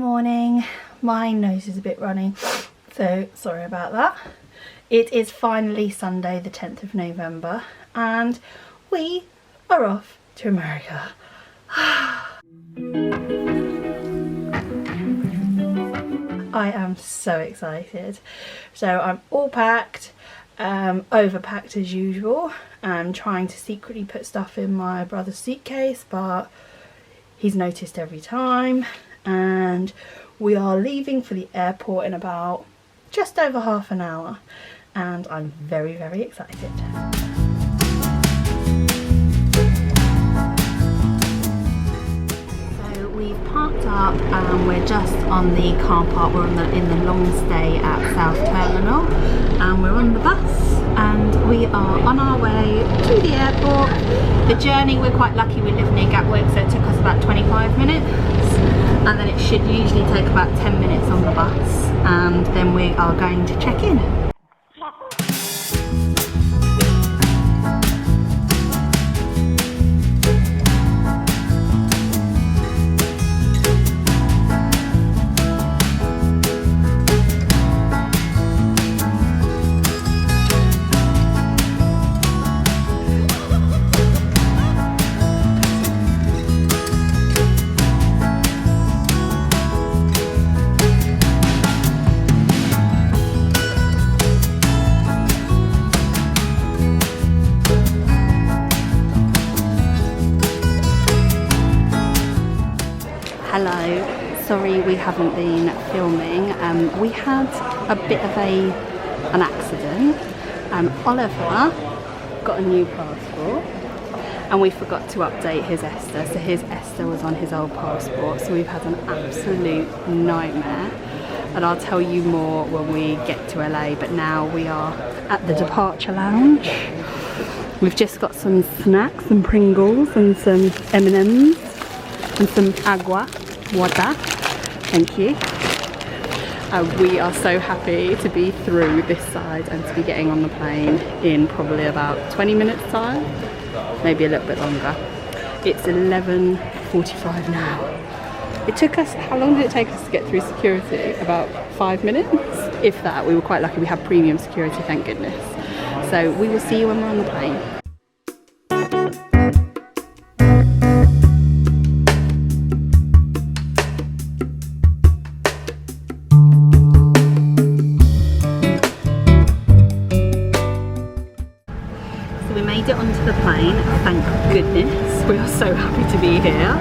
morning. My nose is a bit runny, so sorry about that. It is finally Sunday the 10th of November and we are off to America. I am so excited. So I'm all packed, overpacked as usual. I'm trying to secretly put stuff in my brother's suitcase, but he's noticed every time. And we are leaving for the airport in about just over half an hour. And I'm very, very excited. We've parked up and we're just on the car park. We're in the long stay at South Terminal and we're on the bus and we are on our way to the airport. The journey, we're quite lucky, we live near Gatwick, so it took us about 25 minutes and then it should usually take about 10 minutes on the bus and then we are going to check in. Hello, sorry we haven't been filming. We had a bit of an accident. Oliver got a new passport and we forgot to update his ESTA, so his ESTA was on his old passport, so we've had an absolute nightmare and I'll tell you more when we get to LA. But now we are at the departure lounge. We've just got some snacks, some Pringles and some M&Ms and some water, thank you. We are so happy to be through this side and to be getting on the plane in probably about 20 minutes time, maybe a little bit longer. It's 11:45 now. It took us, how long did it take us to get through security? About 5 minutes, if that. We were quite lucky, we had premium security, thank goodness. So we will see you when we're on the plane. It onto the plane, thank goodness. We are so happy to be here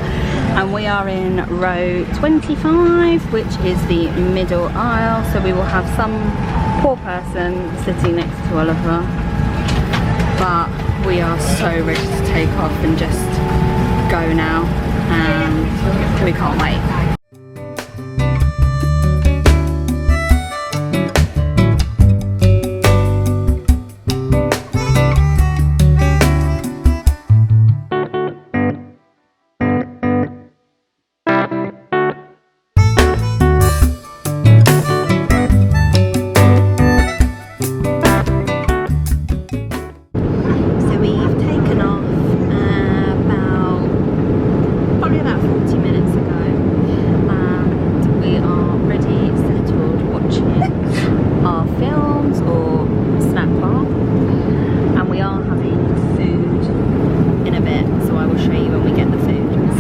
and we are in row 25, which is the middle aisle, so we will have some poor person sitting next to Oliver, but we are so ready to take off and just go now and we can't wait.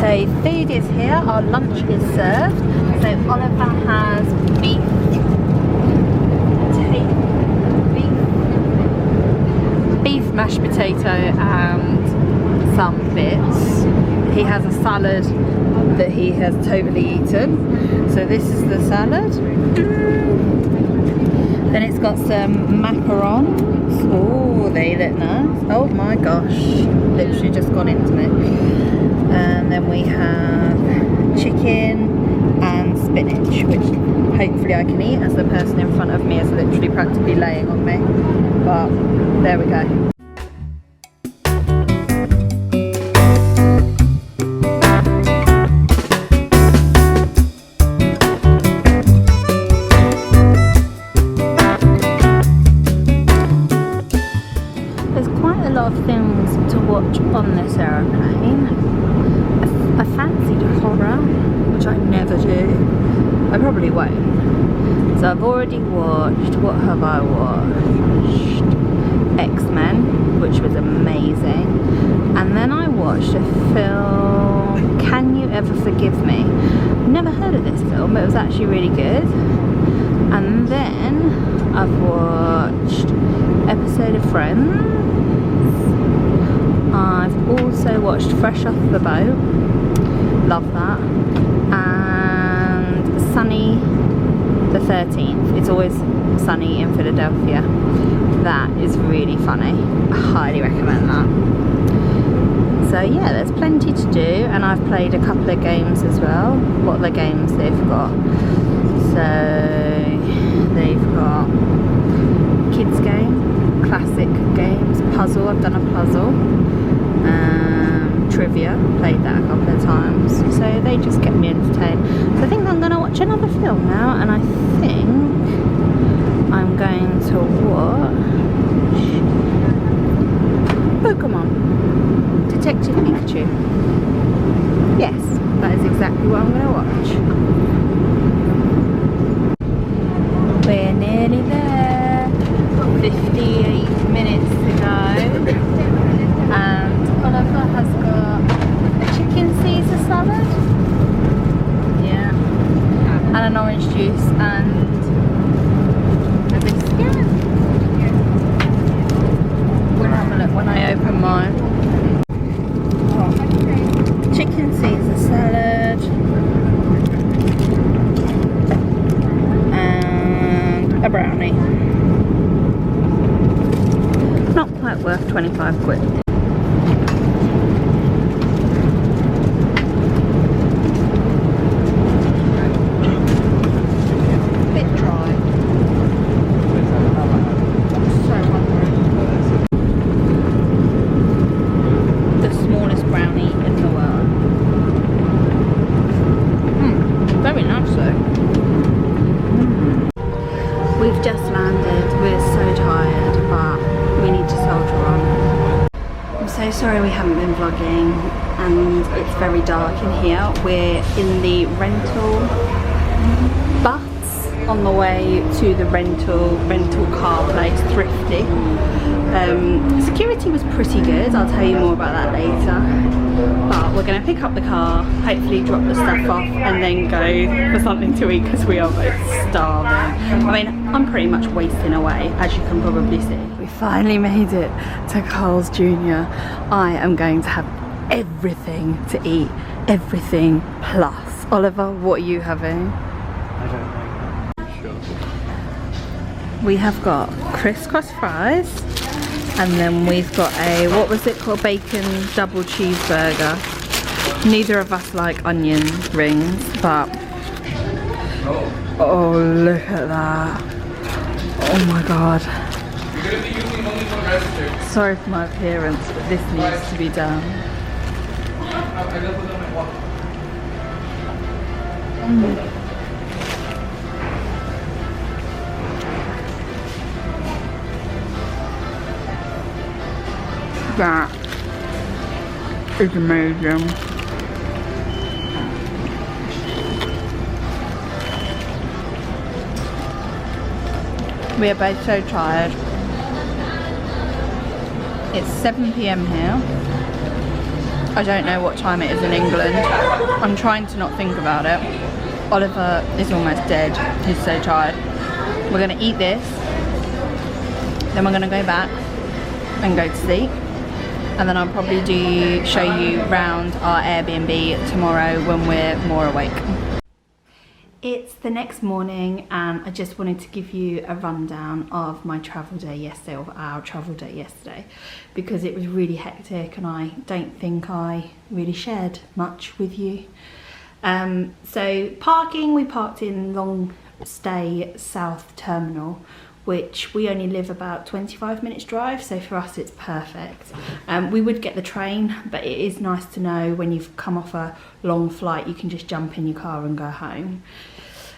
So food is here, our lunch is served. So Oliver has beef mashed potato and some bits. He has a salad that he has totally eaten. So this is the salad. Then it's got some macarons. Oh, they look nice. Oh my gosh, literally just gone into it. And then we have chicken and spinach, which hopefully I can eat as the person in front of me is literally practically laying on me. But there we go. Things to watch on this aeroplane. I fancied horror, which I never do, I probably won't. So I've already watched, what have I watched? X-Men, which was amazing. And then I watched a film, Can You Ever Forgive Me? Never heard of this film, but it was actually really good. And then I've watched episode of Friends. I've also watched Fresh Off the Boat. Love that. And Sunny the 13th. It's Always Sunny in Philadelphia. That is really funny. I highly recommend that. So yeah, there's plenty to do, and I've played a couple of games as well. What are the games they've got? So they've got kids game, classic games, puzzle. I've done a puzzle. Trivia, played that a couple of times. So they just kept me entertained. So I think I'm going to watch another film now, and I think I'm going to watch Pokemon Detective Pikachu. Yes, that is exactly what I'm going to watch. We're nearly there. 58 minutes to go. And Oliver has got a chicken Caesar salad. Yeah. And an orange juice and a biscuit. We'll have a look when I open mine. Oh. Chicken Caesar salad. And a brownie. Not quite worth 25 quid. Bit dry. So hungry. The smallest brownie in the world. Very nice though. We've just landed. We're so tired, but we need to soldier on. I'm so sorry we haven't been vlogging, and it's very dark in here. We're in the rental bus on the way to the rental car place, Thrifty. Security was pretty good. I'll tell you more about that later. But we're going to pick up the car, hopefully drop the stuff off, and then go for something to eat because we are both starving. I mean, I'm pretty much wasting away, as you can probably see. We finally made it to Carl's Jr. I am going to have everything to eat, everything plus. Oliver, what are you having? I don't know. Sure. We have got crisscross fries, and then we've got a, what was it called, bacon double cheeseburger. Neither of us like onion rings, but oh, look at that. Oh my god. Sorry for my appearance, but this needs to be done. That is amazing. We are both so tired. It's 7 PM here. I don't know what time it is in England. I'm trying to not think about it. Oliver is almost dead. He's so tired. We're going to eat this. Then we're going to go back and go to sleep. And then I'll probably show you round our Airbnb tomorrow when we're more awake. It's the next morning, and I just wanted to give you a rundown of my travel day yesterday, of our travel day yesterday, because it was really hectic and I don't think I really shared much with you. So parking, we parked in Long Stay South Terminal, which we only live about 25 minutes drive, so for us it's perfect. We would get the train, but it is nice to know when you've come off a long flight you can just jump in your car and go home.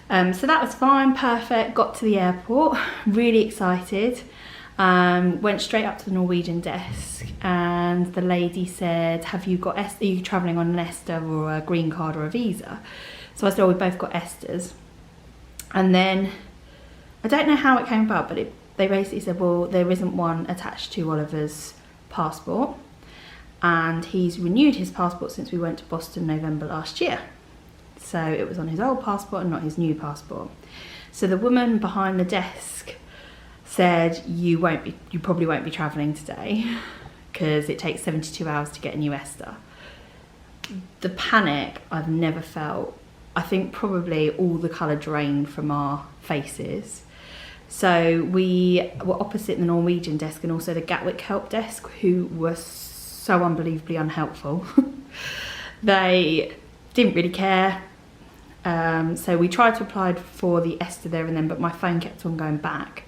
So that was fine, perfect. Got to the airport, really excited. Went straight up to the Norwegian desk, and the lady said, are you travelling on an ESTA or a green card or a visa? So I said, oh, we both got ESTAs. And then I don't know how it came about, but they basically said, well, there isn't one attached to Oliver's passport, and he's renewed his passport since we went to Boston November last year. So it was on his old passport and not his new passport. So the woman behind the desk said, you probably won't be travelling today because it takes 72 hours to get a new ESTA. The panic I've never felt. I think probably all the colour drained from our faces. So we were opposite the Norwegian desk and also the Gatwick help desk, who were so unbelievably unhelpful. They didn't really care. So we tried to apply for the ESTA there and then, but my phone kept on going back.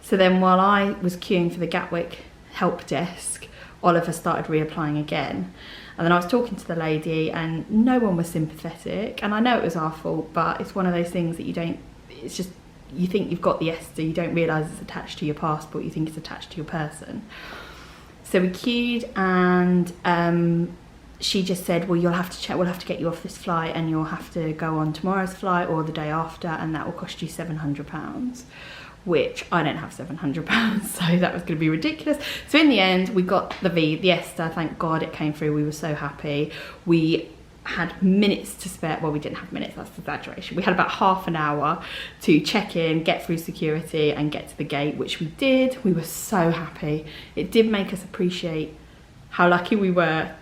So then while I was queuing for the Gatwick help desk, Oliver started reapplying again. And then I was talking to the lady and no one was sympathetic. And I know it was our fault, but it's one of those things that it's just, you think you've got the ESTA, you don't realise it's attached to your passport, you think it's attached to your person. So we queued and she just said, well, you'll have to check, we'll have to get you off this flight and you'll have to go on tomorrow's flight or the day after, and that will cost you £700. Which I don't have £700, so that was going to be ridiculous. So in the end, we got the ESTA, thank God it came through, we were so happy. We had minutes to spare, well, we didn't have minutes, that's an exaggeration. We had about half an hour to check in, get through security and get to the gate, which we did. We were so happy. It did make us appreciate how lucky we were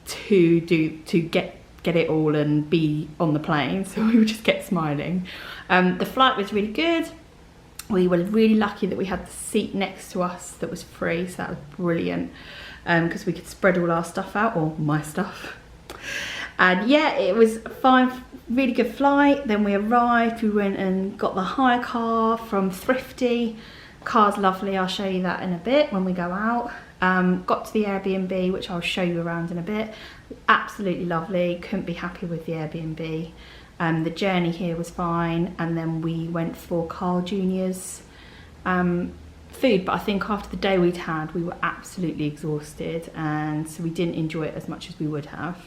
to get it all and be on the plane, so we just kept smiling. The flight was really good. We were really lucky that we had the seat next to us that was free, so that was brilliant, because we could spread all our stuff out, or my stuff. And yeah, it was fine, really good flight. Then we arrived, we went and got the hire car from Thrifty. Car's lovely, I'll show you that in a bit when we go out. Got to the Airbnb, which I'll show you around in a bit. Absolutely lovely, couldn't be happy with the Airbnb. The journey here was fine, and then we went for Carl Jr.'s food, but I think after the day we'd had, we were absolutely exhausted, and so we didn't enjoy it as much as we would have.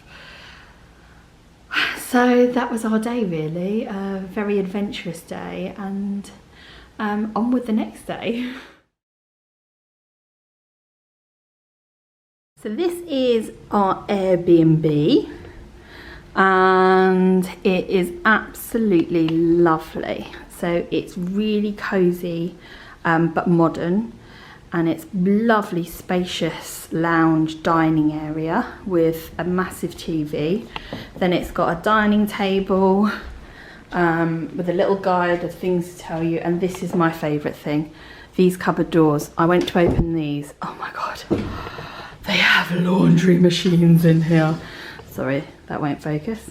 So that was our day really, a very adventurous day, and on with the next day. So this is our Airbnb. And it is absolutely lovely. So it's really cozy but modern, and it's lovely spacious lounge dining area with a massive TV. Then it's got a dining table with a little guide of things to tell you, and this is my favourite thing, these cupboard doors. I went to open these, oh my god, they have laundry machines in here. Sorry, that won't focus.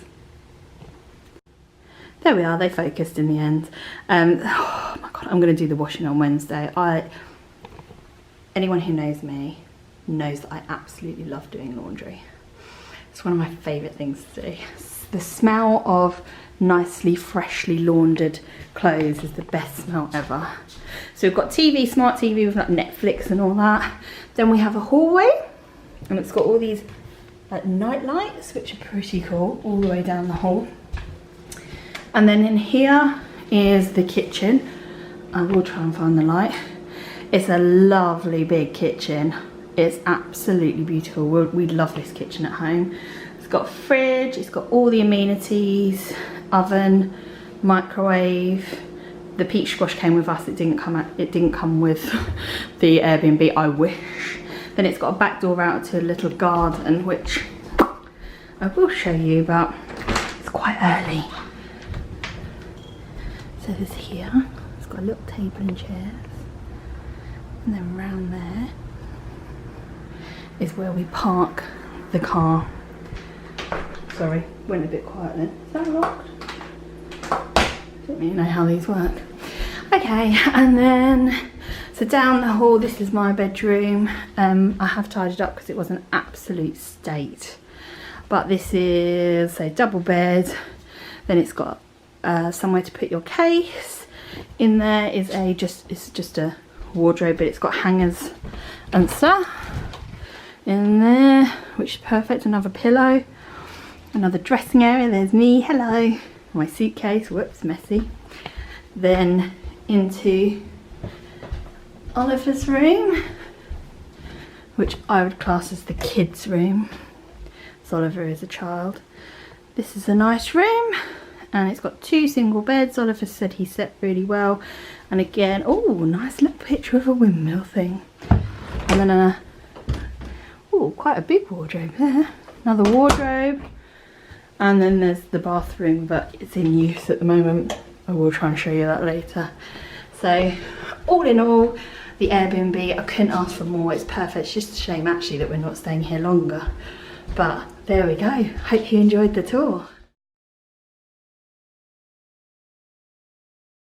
There we are, they focused in the end. Oh my god, I'm going to do the washing on Wednesday. Anyone who knows me knows that I absolutely love doing laundry. It's one of my favourite things to do. The smell of nicely, freshly laundered clothes is the best smell ever. So we've got TV, smart TV with like Netflix and all that. Then we have a hallway, and it's got all these night lights, which are pretty cool, all the way down the hall. And then in here is the kitchen. I will try and find the light. It's a lovely big kitchen. It's absolutely beautiful. We love this kitchen at home. It's got a fridge, it's got all the amenities, oven, microwave. The peach squash came with us, it didn't come with the Airbnb, I wish. Then it's got a back door out to a little garden, which I will show you, but it's quite early. So there's here, it's got a little table and chairs. And then round there is where we park the car. Sorry, went a bit quiet then. Is that locked? Don't really know how these work. Okay, and then so down the hall, this is my bedroom. I have tidied up because it was an absolute state. But this is a double bed. Then it's got somewhere to put your case. In there is it's just a wardrobe, but it's got hangers and stuff in there, which is perfect. Another pillow, another dressing area. There's me, hello. My suitcase, whoops, messy. then into Oliver's room, which I would class as the kids' room, so Oliver is a child. This is a nice room, and it's got 2 single beds. Oliver said he slept really well, and again, oh, nice little picture of a windmill thing. And then quite a big wardrobe there. Another wardrobe, and then there's the bathroom, but it's in use at the moment. I will try and show you that later. So all in all, the Airbnb, I couldn't ask for more. It's perfect. It's just a shame actually that we're not staying here longer, but there we go. Hope you enjoyed the tour.